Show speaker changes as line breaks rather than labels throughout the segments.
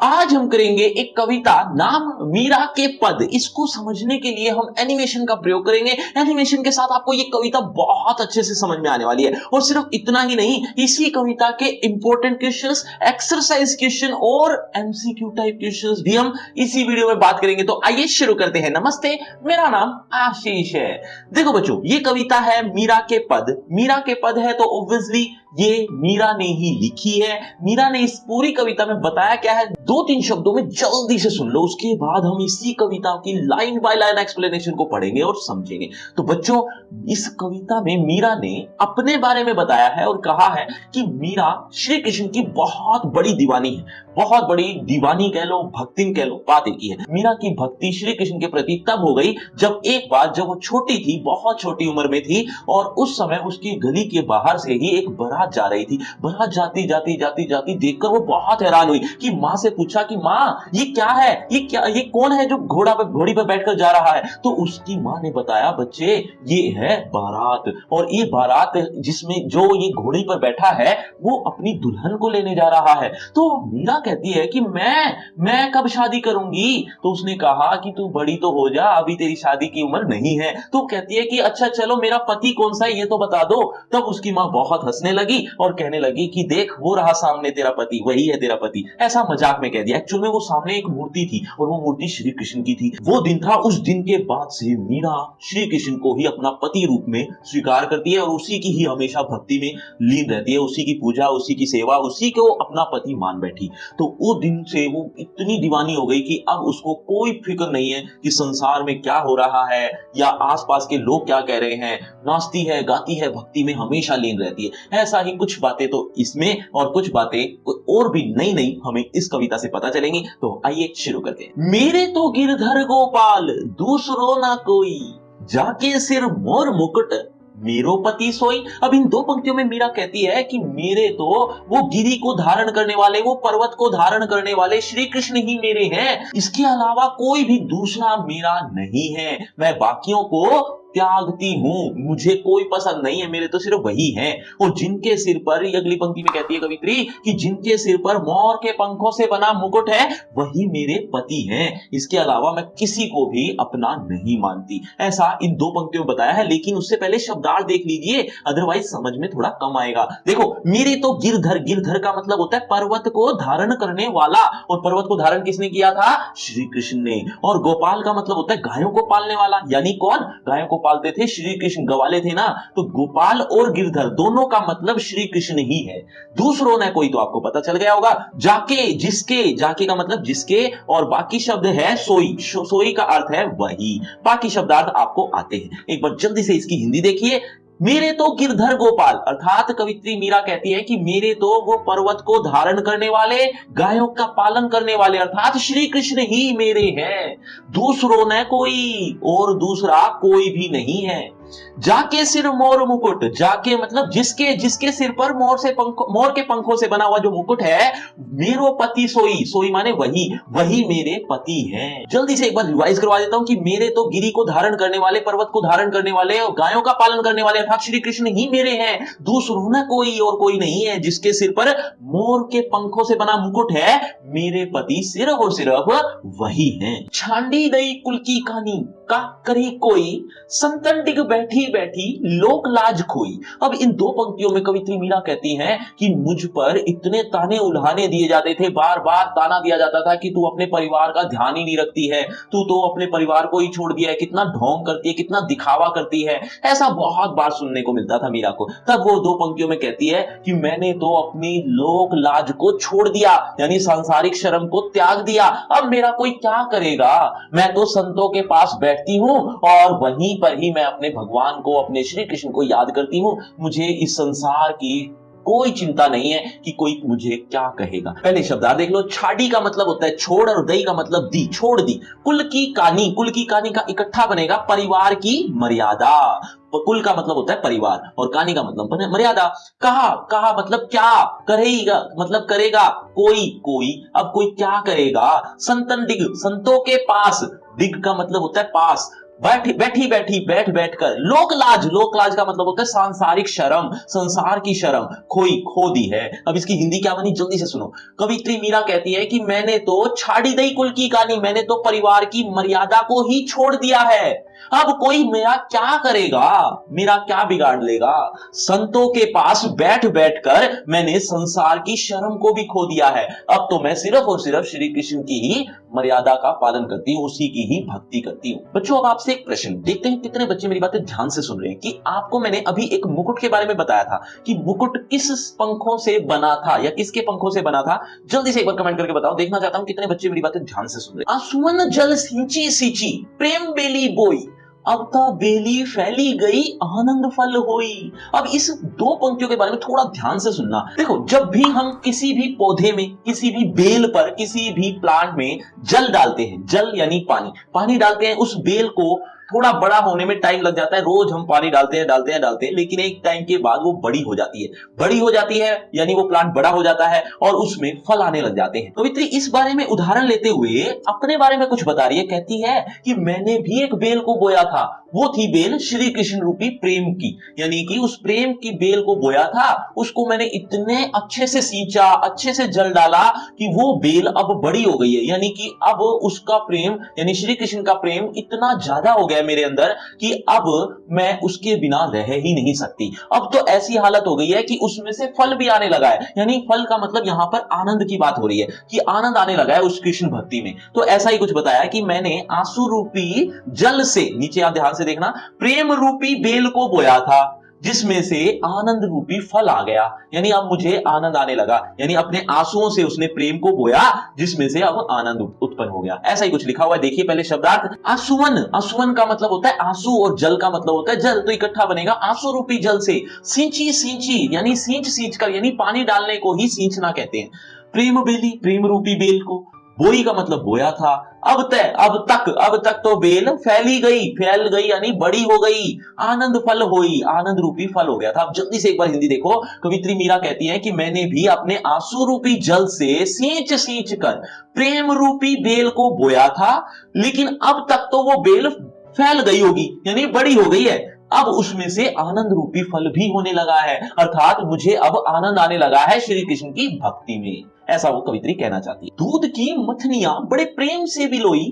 आज हम करेंगे एक कविता नाम मीरा के पद। इसको समझने के लिए हम एनिमेशन का प्रयोग करेंगे। एनिमेशन के साथ आपको ये कविता बहुत अच्छे से समझ में आने वाली है। और सिर्फ इतना ही नहीं, इसी कविता के इंपॉर्टेंट क्वेश्चंस, एक्सरसाइज क्वेश्चन और एमसीक्यू टाइप क्वेश्चंस भी हम इसी वीडियो में बात करेंगे। तो आइए शुरू करते हैं। नमस्ते, मेरा नाम आशीष है। देखो बच्चों, ये कविता है मीरा के पद। मीरा के पद है तो ऑब्वियसली ये मीरा ने ही लिखी है। मीरा ने इस पूरी कविता में बताया क्या है, दो तीन शब्दों में जल्दी से सुन लो, उसके बाद हम इसी कविता की लाइन बाय लाइन एक्सप्लेनेशन को पढ़ेंगे और समझेंगे। तो बच्चों, इस कविता में मीरा ने अपने बारे में बताया है और कहा है कि मीरा श्री कृष्ण की बहुत बड़ी दीवानी है। बहुत बड़ी दीवानी कह लो, भक्तिन कह लो, बात एक ही है। मीरा की भक्ति श्री कृष्ण के प्रति तब हो गई जब एक बार जब वो छोटी थी, बहुत छोटी उम्र में थी, और उस समय उसकी गली के बाहर से ही एक बारात जा रही थी। बारात जाती जाती जाती जाती देखकर वो बहुत हैरान हुई कि माँ से पूछा कि माँ ये क्या है, ये कौन है जो घोड़ी पर बैठकर जा रहा है। तो उसकी माँ ने बताया, बच्चे ये है बारात, और ये बारात जिसमें जो ये घोड़ी पर बैठा है वो अपनी दुल्हन को लेने जा रहा है। तो मीरा कहती है कि मैं कब शादी करूंगी। तो उसने कहा कि तू बड़ी तो हो जा, अभी तेरी शादी की उम्र नहीं है। तो कहती है कि अच्छा चलो, मेरा पति कौन सा है ये तो बता दो। तब उसकी माँ बहुत हंसने लगी और कहने लगी कि देख वो रहा सामने तेरा पति, वही है तेरा पति। ऐसा मजाक में कह दिया। एक्चुअल में वो सामने एक मूर्ति थी और वो मूर्ति श्री कृष्ण की थी। वो दिन था, उस दिन के बाद से मीरा श्री कृष्ण को ही अपना पति रूप में स्वीकार करती है और उसी की ही हमेशा भक्ति में लीन रहती है। उसी की पूजा, उसी की सेवा, उसी को अपना पति मान बैठी। तो वो दिन से वो इतनी दीवानी हो गई कि अब उसको कोई फिक्र नहीं है कि संसार में क्या हो रहा है या आसपास के लोग क्या कह रहे हैं। नाचती है, गाती है, भक्ति में हमेशा लीन रहती है। ऐसा ही कुछ बातें तो इसमें और कुछ बातें और भी नई नई हमें इस कविता से पता चलेंगी। तो आइए शुरू करते हैं। मेरे तो गिरधर गोपाल दूसरो ना कोई, जाके सिर मोर मुकुट मेरो पति सोई। अब इन दो पंक्तियों में मीरा कहती है कि मेरे तो वो गिरी को धारण करने वाले, वो पर्वत को धारण करने वाले श्री कृष्ण ही मेरे हैं। इसके अलावा कोई भी दूसरा मेरा नहीं है। मैं बाकियों को त्यागती हूं, मुझे कोई पसंद नहीं है, मेरे तो सिर्फ वही हैं। और जिनके सिर पर, ये अगली पंक्ति में कहती है कवित्री कि जिनके सिर पर मोर के पंखों से बना मुकुट है वही मेरे पति हैं। इसके अलावा मैं किसी को भी अपना नहीं मानती। ऐसा इन दो पंक्तियों में बताया है। लेकिन उससे पहले शब्दार्थ देख लीजिए, अदरवाइज समझ में थोड़ा कम आएगा। देखो, मेरे तो गिरधर, गिरधर का मतलब होता है पर्वत को धारण करने वाला, और पर्वत को धारण किसने किया था? श्री कृष्ण ने। और गोपाल का मतलब होता है गायों को पालने वाला, यानी कौन? गायों को पालते थे श्री कृष्ण, गवाले थे ना। तो गोपाल और गिरधर दोनों का मतलब श्री कृष्ण ही है। दूसरों ने कोई तो आपको पता चल गया होगा। जाके, जिसके, जाके का मतलब जिसके, और बाकी शब्द है सोई। सोई का अर्थ है वही। बाकी शब्दार्थ आपको आते हैं। एक बार जल्दी से इसकी हिंदी देखिए। मेरे तो गिरधर गोपाल, अर्थात कवित्री मीरा कहती है कि मेरे तो वो पर्वत को धारण करने वाले, गायों का पालन करने वाले अर्थात श्री कृष्ण ही मेरे हैं। दूसरों ने कोई, और दूसरा कोई भी नहीं है। जाके सिर मोर मुकुट, जाके मतलब जिसके, जिसके सिर पर मोर के पंखों से बना हुआ जो मुकुट है, मेरो पति सोई, सोई माने वही, वही मेरे पति हैं। जल्दी से एक बार रिवाइज करवा देता हूं कि मेरे तो गिरी को धारण करने वाले, पर्वत को धारण करने वाले और गायों का पालन करने वाले अर्थात श्री कृष्ण ही मेरे हैं। दूसरों ने कोई और कोई नहीं है। जिसके सिर पर मोर के पंखों से बना मुकुट है, मेरे पति सिर्फ और सिर्फ वही हैं। छांडी गई कुल की कहानी का करी कोई, संतन डिग बैठी बैठी लोक लाज खोई। अब इन दो पंक्तियों में कवित्री मीरा कहती हैं कि मुझ पर इतने ताने उल्हाने दिए जाते थे, बार बार ताना दिया जाता था कि तू अपने परिवार का ध्यान ही नहीं रखती है, तू तो अपने परिवार को ही छोड़ दिया है, कितना ढोंग करती है, कितना दिखावा करती है। ऐसा बहुत बार सुनने को मिलता था मीरा को। तब वो दो पंक्तियों में कहती है कि मैंने तो अपनी लोक लाज को छोड़ दिया, यानी सांसारिक शर्म को त्याग दिया। अब मेरा कोई क्या करेगा? मैं तो संतों के पास बैठती हूँ और वहीं पर ही मैं अपने भगवान को, अपने श्री कृष्ण को याद करती हूँ। मुझे इस संसार की कोई चिंता नहीं है कि कोई मुझे क्या कहेगा। पहले शब्दार्थ देख लो। छाड़ी का मतलब होता है छोड़, और दई का मतलब दी, छोड़ दी। कुल की कानी, कुल की कानी का इकट्ठा बनेगा परिवार की मर्यादा। कुल का मतलब होता है परिवार और कानी का मतलब मर्यादा। कहा, कहा मतलब क्या, करेगा मतलब करेगा, कोई, कोई, अब कोई क्या करेगा। संतन डिग, संतों के पास, डिग का मतलब होता है पास, बैठी बैठी बैठ बैठ कर, लोक लाज, लोक लाज का मतलब होता है सांसारिक शर्म, संसार की शर्म खो दी है। अब इसकी हिंदी क्या बनी, जल्दी से सुनो। कवित्री मीरा कहती है कि मैंने तो छाड़ी दई कुल की कहानी, मैंने तो परिवार की मर्यादा को ही छोड़ दिया है। अब कोई मेरा क्या करेगा, मेरा क्या बिगाड़ लेगा। संतों के पास बैठ बैठ कर मैंने संसार की शर्म को भी खो दिया है। अब तो मैं सिर्फ और सिर्फ श्री कृष्ण की ही मर्यादा का पालन करती हूँ, उसी की ही भक्ति करती हूँ। बच्चों अब आपसे एक प्रश्न, देखते हैं कितने बच्चे मेरी बातें ध्यान से सुन रहे हैं। कि आपको मैंने अभी एक मुकुट के बारे में बताया था कि मुकुट किस पंखों से बना था या किसके पंखों से बना था। जल्दी से एक बार कमेंट करके बताओ, देखना चाहता हूं कितने बच्चे मेरी बातें ध्यान से सुन रहे हैं। आसुवन जल सिंची सींची प्रेम बेली बोई, अब ता बेली फैली गई आनंद फल होई। अब इस दो पंक्तियों के बारे में थोड़ा ध्यान से सुनना। देखो, जब भी हम किसी भी पौधे में, किसी भी बेल पर, किसी भी प्लांट में जल डालते हैं, जल यानी पानी, पानी डालते हैं, उस बेल को थोड़ा बड़ा होने में टाइम लग जाता है। रोज हम पानी डालते हैं, लेकिन एक टाइम के बाद वो बड़ी हो जाती है, यानी वो प्लांट बड़ा हो जाता है और उसमें फल आने लग जाते हैं। कवित्री इस बारे में उदाहरण लेते हुए अपने बारे में कुछ बता रही है। कहती है कि मैंने भी एक बेल को बोया था, वो थी बेल श्री कृष्ण रूपी प्रेम की, यानी कि उस प्रेम की बेल को बोया था, उसको मैंने इतने अच्छे से सींचा, अच्छे से जल डाला कि वो बेल अब बड़ी हो गई है। यानी कि अब उसका प्रेम, यानी श्री कृष्ण का प्रेम इतना ज्यादा हो गया मेरे अंदर कि अब मैं उसके बिना रह ही नहीं सकती। अब तो ऐसी हालत हो गई है कि उसमें से फल भी आने लगा है। यानी फल का मतलब यहां पर आनंद की बात हो रही है कि आनंद आने लगा है उस कृष्ण भक्ति में। तो ऐसा ही कुछ बताया कि मैंने आंसू रूपी जल से, नीचे आप ध्यान से देखना, प्रेम रूपी बेल को बोया था, जिसमें से आनंद रूपी फल आ गया। यानी अब मुझे आनंद आने लगा, यानी अपने आंसुओं से उसने प्रेम को बोया, जिसमें से अब आनंद उत्पन्न हो गया। ऐसा ही कुछ लिखा हुआ है, देखिए पहले शब्दार्थ। आंसुवन, आंसुवन का मतलब होता है आंसू, और जल का मतलब होता है जल, तो इकट्ठा बनेगा आंसू रूपी जल से। सिंची सींची, यानी सींच कर, यानी पानी डालने को ही सींचना कहते हैं। प्रेम बेली, प्रेम रूपी बेल को, बोई का मतलब बोया था। अब तक तो बेल फैल गई यानी बड़ी हो गई, आनंद फल होई, आनंद रूपी फल हो गया था। अब जल्दी से एक बार हिंदी देखो। कवित्री मीरा कहती है कि मैंने भी अपने आंसू रूपी जल से सींच कर प्रेम रूपी बेल को बोया था, लेकिन अब तक तो वो बेल फैल गई होगी, यानी बड़ी हो गई है। अब उसमें से आनंद रूपी फल भी होने लगा है, अर्थात मुझे अब आनंद आने लगा है श्री कृष्ण की भक्ति में। ऐसा वो कवित्री कहना चाहती है। दूध की मथनियां बड़े प्रेम से बिलोई,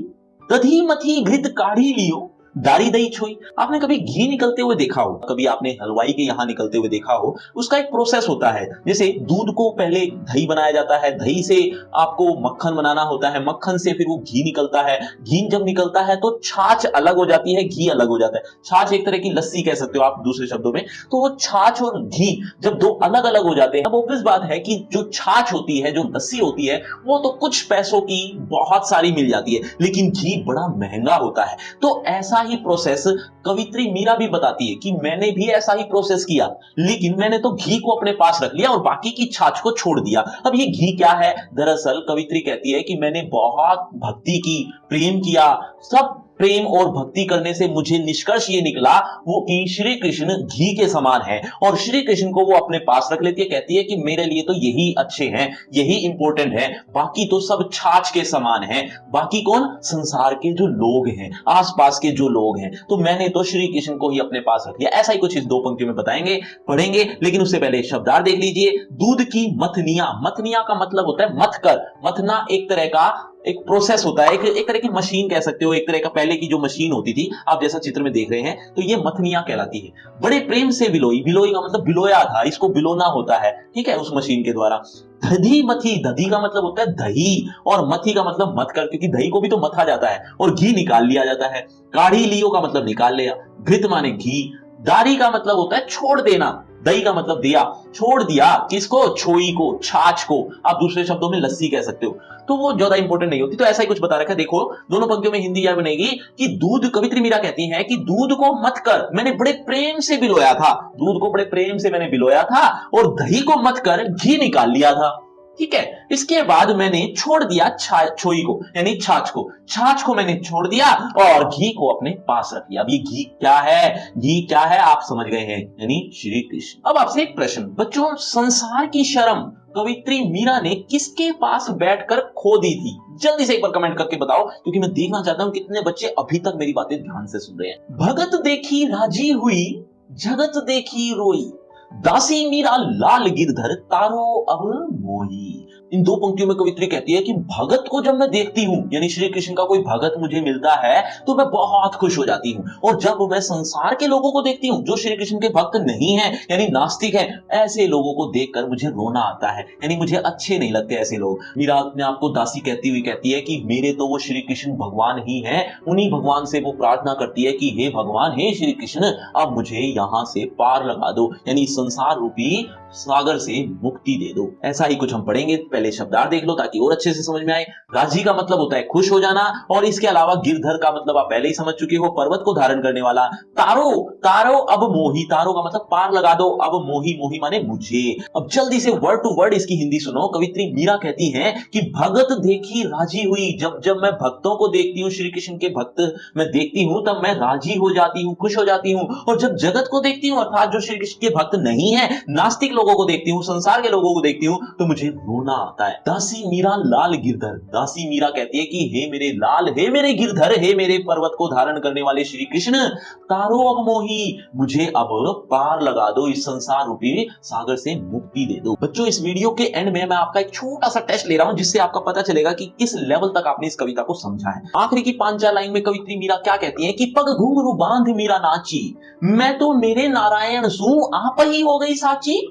दधी मथी घृत काढ़ी लियो, दारी दही छोई। आपने कभी घी निकलते हुए देखा हो, कभी आपने हलवाई के यहां निकलते हुए देखा हो, उसका एक प्रोसेस होता है। जैसे दूध को पहले दही बनाया जाता है, दही से आपको मक्खन बनाना होता है, मक्खन से फिर वो घी निकलता है, घी जब निकलता है तो छाछ अलग हो जाती है, घी अलग हो जाता है। छाछ एक तरह की लस्सी कह सकते हो आप दूसरे शब्दों में। तो वो छाछ और घी जब दो अलग अलग हो जाते हैं, अब ऑब्वियस बात है कि जो छाछ होती है, जो लस्सी होती है, वो तो कुछ पैसों की बहुत सारी मिल जाती है, लेकिन घी बड़ा महंगा होता है। तो ऐसा ही प्रोसेस कवित्री मीरा भी बताती है कि मैंने भी ऐसा ही प्रोसेस किया, लेकिन मैंने तो घी को अपने पास रख लिया और बाकी की छाछ को छोड़ दिया। अब ये घी क्या है? दरअसल कवित्री कहती है कि मैंने बहुत भक्ति की, प्रेम किया, सब प्रेम और भक्ति करने से मुझे निष्कर्ष ये निकला वो कि श्री कृष्ण घी के समान है, और श्री कृष्ण को वो अपने पास रख लेती है। कहती है कि मेरे लिए तो यही अच्छे हैं, यही इंपॉर्टेंट है, बाकी तो सब छाछ के समान है। बाकी कौन? संसार के जो लोग हैं, आसपास के जो लोग हैं। तो मैंने तो श्री कृष्ण को ही अपने पास रख लिया। ऐसा ही कुछ इस दो पंक्तियों में बताएंगे, पढ़ेंगे, लेकिन उससे पहले शब्दार्थ देख लीजिए। दूध की मथनियां, मथनियां का मतलब होता है मथ कर। मथना एक तरह का एक प्रोसेस होता है, एक तरह की मशीन कह सकते हो, एक तरह का पहले की जो मशीन होती थी, आप जैसा चित्र में देख रहे हैं, तो ये मथनियां कहलाती है। बड़े प्रेम से बिलोई, बिलोई का मतलब बिलोया था, इसको बिलोना होता है, ठीक है, उस मशीन के द्वारा। दधी मथी, दधी का मतलब होता है दही, और मथी का मतलब मथ कर, क्योंकि दही को भी तो मथा जाता है, और घी निकाल लिया जाता है। काढ़ी लियो का मतलब निकाल लिया, घृत माने घी, दारी का मतलब होता है छोड़ देना, दही का मतलब दिया, छोड़ दिया किसको? छोई को, छाछ को, आप दूसरे शब्दों में लस्सी कह सकते हो। तो वो ज्यादा इंपॉर्टेंट नहीं होती। तो ऐसा ही कुछ बता रखा है। देखो दोनों पंक्तियों में हिंदी यह बनेगी कि दूध, कवित्री मीरा कहती है कि दूध को मत कर मैंने बड़े प्रेम से बिलोया था, दूध को बड़े प्रेम से मैंने बिलोया था, और दही को मत कर घी निकाल लिया था। ठीक है। इसके बाद मैंने छोड़ दिया छोई को यानी छाछ को मैंने छोड़ दिया और घी को अपने पास रख लिया। अब ये घी क्या है आप समझ गए हैं, यानी श्री कृष्ण। अब आपसे एक प्रश्न बच्चों, संसार की शर्म कवित्री मीरा ने किसके पास बैठकर खो दी थी? जल्दी से एक बार कमेंट करके बताओ, क्योंकि मैं देखना चाहता हूं कितने बच्चे अभी तक मेरी बातें ध्यान से सुन रहे हैं। भगत देखी राजी हुई, जगत देखी रोई, दासी मीरा लाल गिरधर तारो अब मोही। इन दो पंक्तियों में कवित्री कहती है कि भगत को जब मैं देखती हूं, यानी श्री कृष्ण का कोई भगत मुझे मिलता है तो मैं बहुत खुश हो जाती हूं, और जब मैं संसार के लोगों को देखती हूं जो श्री कृष्ण के भक्त नहीं है यानी नास्तिक है, ऐसे लोगों को देखकर मुझे रोना आता है, यानी मुझे अच्छे नहीं लगते ऐसे लोग। मीरा अपने आप को दासी कहती हुई कहती है कि मेरे तो वो श्री कृष्ण भगवान ही है। उन्हीं भगवान से वो प्रार्थना करती है कि हे भगवान, हे श्री कृष्ण, अब मुझे यहां से पार लगा दो, यानी संसार रूपी सागर से मुक्ति दे दो। ऐसा ही कुछ हम पढ़ेंगे, पहले शब्दार्थ देख लो ताकि और अच्छे से समझ में आए। राजी का मतलब होता है खुश हो जाना, और इसके अलावा गिरधर का मतलब आप पहले ही समझ चुके हो, पर्वत को धारण करने वाला। तारो अब मोही, तारो का मतलब पार लगा दो, अब मोही, मोही माने मुझे। अब जल्दी से वर्ड टू वर्ड इसकी हिंदी सुनो। कवित्री मीरा कहती है कि भगत देखी राजी हुई, जब मैं भक्तों को देखती हूँ, श्री कृष्ण के भक्त मैं देखती हूँ, तब मैं राजी हो जाती हूँ, खुश हो जाती हूँ। और जब जगत को देखती हूँ, अर्थात जो श्री कृष्ण के भक्त नहीं है, नास्तिक लोगों को देखती हूँ, संसार के लोगों को देखती हूँ, तो मुझे रोना आता है। दासी मीरा लाल गिरधर, दासी मीरा कहती है कि हे मेरे लाल, हे मेरे गिरधर, हे मेरे पर्वत को धारण करने वाले श्री कृष्ण, तारो अब मोही, मुझे अब पार लगा दो, इस संसार रूपी सागर से मुक्ति दे दो। बच्चों, इस वीडियो के एंड में मैं आपका एक छोटा सा टेस्ट ले रहा हूं, जिससे आपका पता चलेगा कि किस लेवल तक आपने इस कविता को समझा है। आखिरी की 5-4 लाइन में कवित्री मीरा क्या कहती है कि पग घुंघरू बांध मीरा नाची, मैं तो मेरे नारायण सू आप ही हो गई साची,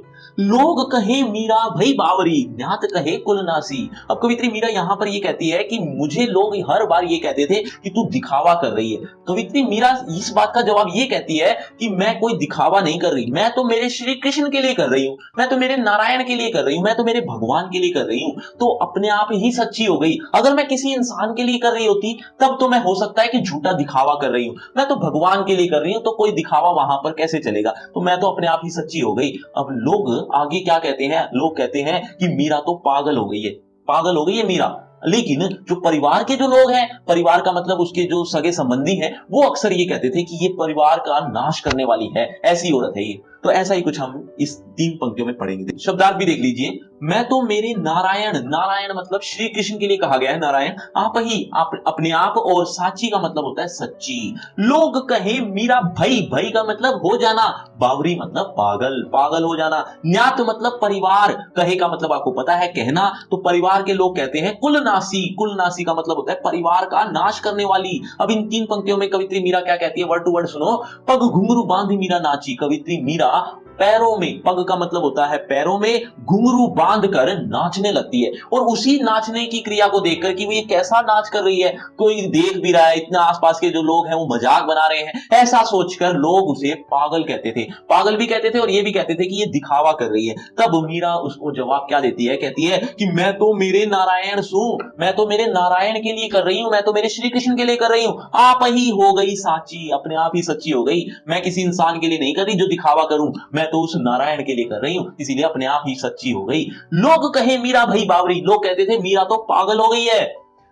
लोग कहे मीरा भई बावरी, न्यात कहे कुलनासी। अब कवित्री मीरा यहां पर ये कहती है कि मुझे लोग हर बार ये कहते थे कि तू दिखावा कर रही है। कवित्री मीरा इस बात का जवाब ये कहती है कि मैं कोई दिखावा नहीं कर रही, मैं तो मेरे श्री कृष्ण के लिए कर रही हूं, मैं तो मेरे नारायण के लिए कर रही हूं, मैं तो मेरे भगवान के लिए कर रही हूं, तो अपने आप ही सच्ची हो गई। अगर मैं किसी इंसान के लिए कर रही होती तब तो मैं हो सकता है कि झूठा दिखावा कर रही हूं, मैं तो भगवान के लिए कर रही हूं, तो कोई दिखावा वहां पर कैसे चलेगा, तो मैं तो अपने आप ही सच्ची हो गई। अब लोग आगे क्या कहते हैं, लोग कहते हैं कि मीरा तो पागल हो गई है, पागल हो गई है मीरा। लेकिन जो परिवार के जो लोग हैं, परिवार का मतलब उसके जो सगे संबंधी हैं, वो अक्सर ये कहते थे कि ये परिवार का नाश करने वाली है, ऐसी औरत है ये। तो ऐसा ही कुछ हम इस 3 पंक्तियों में पढ़ेंगे। शब्दार्थ भी देख लीजिए। मैं तो मेरे नारायण, नारायण मतलब श्री कृष्ण के लिए कहा गया है नारायण, आप ही, आप अपने आप, और साची का मतलब होता है सच्ची। लोग कहे मीरा भई, भई का मतलब हो जाना, बावरी मतलब पागल, पागल हो जाना, न्यात मतलब परिवार, कहे का मतलब आपको पता है कहना, तो परिवार के लोग कहते हैं कुलनासी, कुलनासी का मतलब होता है परिवार का नाश करने वाली। अब इन 3 पंक्तियों में कवित्री मीरा क्या कहती है, वर्ड टू वर्ड सुनो। पग घुंघरू बांधी मीरा नाची, कवित्री मीरा पैरों में, पग का मतलब होता है पैरों में, घुंघरू बांधकर नाचने लगती है, और उसी नाचने की क्रिया को देखकर कि वो ये कैसा नाच कर रही है, कोई देख भी रहा है, इतना आसपास के जो लोग हैं वो मजाक बना रहे हैं, ऐसा सोचकर लोग उसे पागल कहते थे, पागल भी कहते थे और ये भी कहते थे कि ये दिखावा कर रही है। तब मीरा उसको जवाब क्या देती है, कहती है कि मैं तो मेरे नारायण सू, मैं तो मेरे नारायण के लिए कर रही हूं, मैं तो मेरे श्री कृष्ण के लिए कर रही हूं, आप ही हो गई साची, अपने आप ही सच्ची हो गई, मैं किसी इंसान के लिए नहीं कर रही जो दिखावा करूं, मैं तो उस नारायण के लिए कर रही हूं, इसीलिए अपने आप ही सच्ची हो गई। लोग कहे मीरा भई बावरी, लोग कहते थे मीरा तो पागल हो गई है।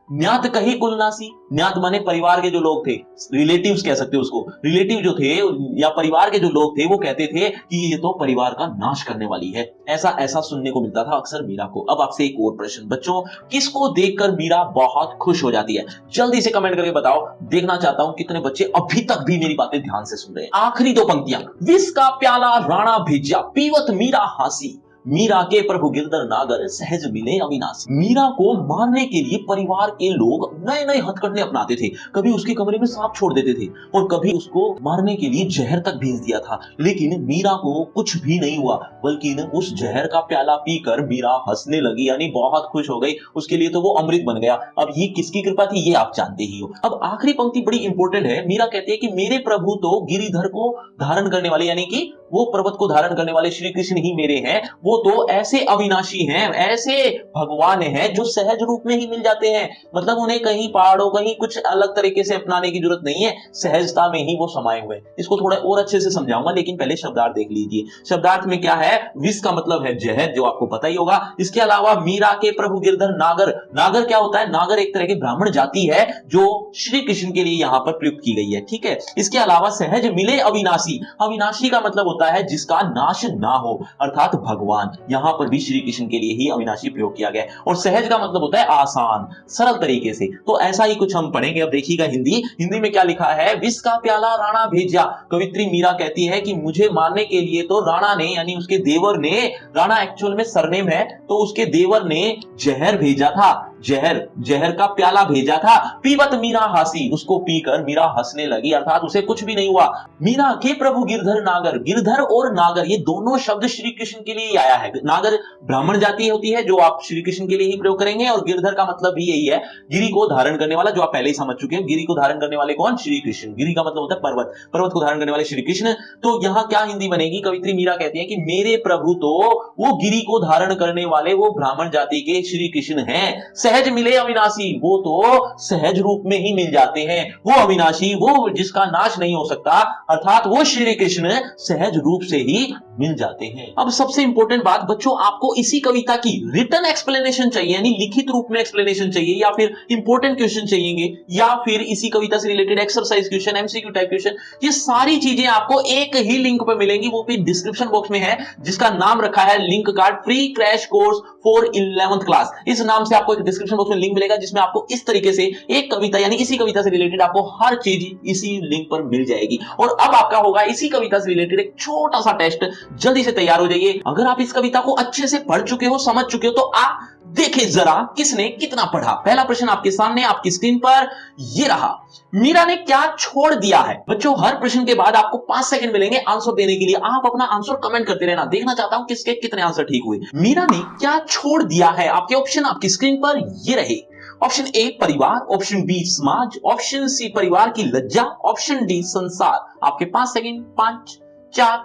न्यात कहे कुलनासी, न्यात माने परिवार के जो लोग थे, रिलेटिव्स कह सकते हो उसको, रिलेटिव जो थे या परिवार के जो लोग थे वो कहते थे कि ये तो परिवार का नाश करने वाली है। ऐसा ऐसा सुनने को मिलता था अक्सर मीरा को। अब आपसे एक और प्रश्न बच्चों, किसको देखकर मीरा बहुत खुश हो जाती है? जल्दी से कमेंट करके बताओ, देखना चाहता हूं कितने बच्चे अभी तक भी मेरी बातें ध्यान से सुन रहे हैं। आखिरी 2 पंक्तियां, विष का प्याला राणा भेजा, पीवत मीरा हासी, मीरा के प्रभु गिरधर नागर सहज मिले अविनाशी। मीरा को मारने के लिए परिवार के लोग नए नए हथकंडे अपनाते थे, कभी उसके कमरे में सांप छोड़ देते थे और कभी उसको मारने के लिए जहर तक भेज दिया था, लेकिन मीरा को कुछ भी नहीं हुआ, बल्कि उस जहर का प्याला पीकर मीरा हंसने लगी, यानी बहुत खुश हो गई, उसके लिए तो वो अमृत बन गया। अब ये किसकी कृपा थी ये आप जानते ही हो। अब आखिरी पंक्ति बड़ी इंपॉर्टेंट है, मीरा कहती है कि मेरे प्रभु तो गिरिधर को धारण करने वाले, यानी कि वो पर्वत को धारण करने वाले श्री कृष्ण ही मेरे हैं, वो तो ऐसे अविनाशी हैं, ऐसे भगवान हैं जो सहज रूप में ही मिल जाते हैं। मतलब उन्हें कहीं पहाड़ों, कहीं कुछ अलग तरीके से अपनाने की जरूरत नहीं है, सहजता में ही वो समाये हुए हैं। इसको थोड़ा और अच्छे से समझाऊंगा, लेकिन पहले शब्दार्थ देख लीजिए। शब्दार्थ में क्या है, विष का मतलब है जहर, जो आपको पता ही होगा। इसके अलावा मीरा के प्रभु गिरधर नागर, नागर क्या होता है, नागर एक तरह की ब्राह्मण जाति है जो श्री कृष्ण के लिए यहां पर प्रयुक्त की गई है, ठीक है। इसके अलावा सहज मिले अविनाशी, अविनाशी का मतलब होता है जिसका नाश ना हो, अर्थात भगवान। यहां पर भी श्री कृष्ण के लिए ही अविनाशी प्रयोग किया गया है। और सहज का मतलब होता है आसान, सरल तरीके से। तो ऐसा ही कुछ हम पढ़ेंगे। अब देखिएगा हिंदी, हिंदी में क्या लिखा है, विष का प्याला राणा भेजा। कवित्री मीरा कहती है कि मुझे मारने के लिए तो राणा ने, यानी उसके देवर ने, राणा एक्चुअल में सरनेम है, तो उसके देवर ने जहर भेजा था, जहर, जहर का प्याला भेजा था। पीवत मीरा हंसी, उसको पीकर मीरा हंसने लगी, अर्थात उसे कुछ भी नहीं हुआ। मीरा के प्रभु गिरधर नागर, गिरधर और नागर ये दोनों शब्द श्री कृष्ण के लिए आया है। नागर ब्राह्मण जाति होती है जो आप श्री कृष्ण के लिए ही प्रयोग करेंगे, और गिरधर का मतलब भी यही है, गिरी को धारण करने वाला, जो आप पहले ही समझ चुके हैं। गिरी को धारण करने वाले कौन, श्री कृष्ण। गिरी का मतलब होता है पर्वत, पर्वत को धारण करने वाले श्री कृष्ण। तो यहां क्या हिंदी बनेगी, कवित्री मीरा कहती है कि मेरे प्रभु तो वो गिरी को धारण करने वाले वो ब्राह्मण जाति के श्री कृष्ण हैं। सहज मिले अविनाशी, वो तो सहज रूप में ही मिल जाते हैं। वो अविनाशी, वो जिसका नाश नहीं हो सकता, अर्थात वो श्री कृष्ण सहज रूप से ही मिल जाते हैं। अब सबसे इंपॉर्टेंट बात बच्चों, आपको इसी कविता की रिटन एक्सप्लेनेशन चाहिए, यानी लिखित रूप में एक्सप्लेनेशन चाहिए, या फिर इंपॉर्टेंट क्वेश्चन चाहिए, या फिर इसी कविता से related exercise question, MCQ type question, ये सारी चीजें आपको एक ही लिंक पर मिलेंगी, वो भी डिस्क्रिप्शन बॉक्स में है, जिसका नाम रखा है link card free crash course for 11th class. इस नाम से आपको एक डिस्क्रिप्शन बॉक्स में लिंक मिलेगा, जिसमें आपको इस तरीके से एक कविता, यानी इसी कविता से रिलेटेड आपको हर चीज इसी लिंक पर मिल जाएगी। और अब आपका होगा इसी कविता से रिलेटेड एक छोटा सा टेस्ट, जल्दी से तैयार हो जाइए। अगर आप इस कविता को अच्छे से पढ़ चुके हो, समझ चुके हो, तो आप देखें जरा किसने कितना पढ़ा। पहला प्रश्न आपके सामने, आपकी स्क्रीन पर ये रहा, मीरा ने क्या छोड़ दिया है। बच्चों हर प्रश्न के बाद आपको 5 सेकंड मिलेंगे आंसर देने के लिए। आप अपना आंसर कमेंट करते रहना, देखना चाहता हूं किसके कितने आंसर ठीक हुए। मीरा ने क्या छोड़ दिया है, आपके ऑप्शन आपकी स्क्रीन पर ये रहे। ऑप्शन ए परिवार, ऑप्शन बी समाज, ऑप्शन सी परिवार की लज्जा, ऑप्शन डी संसार। आपके 5 सेकंड, 5 4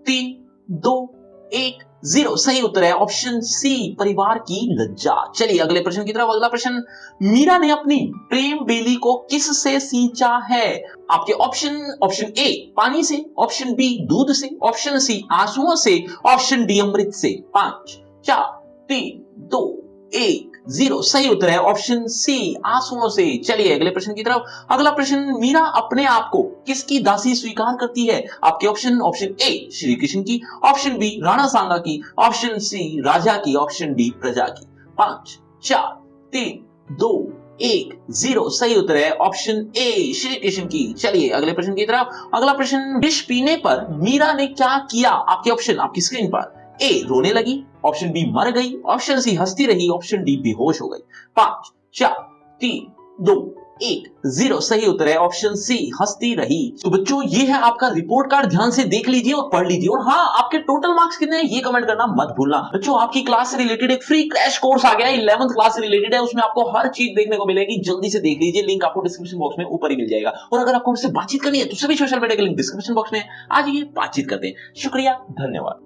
3 2 1 0। सही उत्तर है ऑप्शन सी, परिवार की लज्जा। चलिए अगले प्रश्न की तरफ। अगला प्रश्न, मीरा ने अपनी प्रेम बेली को किस से सींचा है। आपके ऑप्शन, ऑप्शन ए पानी से, ऑप्शन बी दूध से, ऑप्शन सी आंसुओं से, ऑप्शन डी अमृत से। 5 4 3 2 1 0। सही उत्तर है ऑप्शन सी, आंसुओं से। चलिए अगले प्रश्न की तरफ। अगला प्रश्न, मीरा अपने आप को किसकी दासी स्वीकार करती है। आपके option, option A Shri Krishna की, ऑप्शन बी राणा सांगा की, ऑप्शन सी राजा की, ऑप्शन डी प्रजा की। 5 4 3 2 1 0। सही उत्तर है ऑप्शन ए श्री कृष्ण की। चलिए अगले प्रश्न की तरफ। अगला प्रश्न, विष पीने पर मीरा ने क्या किया। आपके ऑप्शन आपकी स्क्रीन पर, ए रोने लगी, ऑप्शन बी मर गई, ऑप्शन सी हंसती रही, ऑप्शन डी बेहोश हो गई। 5 4 3 2 1 0। सही उत्तर है ऑप्शन सी, हंसती रही। तो बच्चों ये है आपका रिपोर्ट कार्ड, ध्यान से देख लीजिए और पढ़ लीजिए। और हाँ, आपके टोटल मार्क्स कितने हैं ये कमेंट करना मत भूलना। बच्चों आपकी क्लास से रिलेटेड एक फ्री क्रैश कोर्स आ गया है, 11th क्लास से रिलेटेड है, उसमें आपको हर चीज देखने को मिलेगी। जल्दी से देख लीजिए, लिंक आपको डिस्क्रिप्शन बॉक्स में ऊपर ही मिल जाएगा। और अगर आपको मुझसे बातचीत करनी है तो सभी सोशल मीडिया के लिंक डिस्क्रिप्शन बॉक्स में आ जाइए, बातचीत करते हैं। शुक्रिया, धन्यवाद।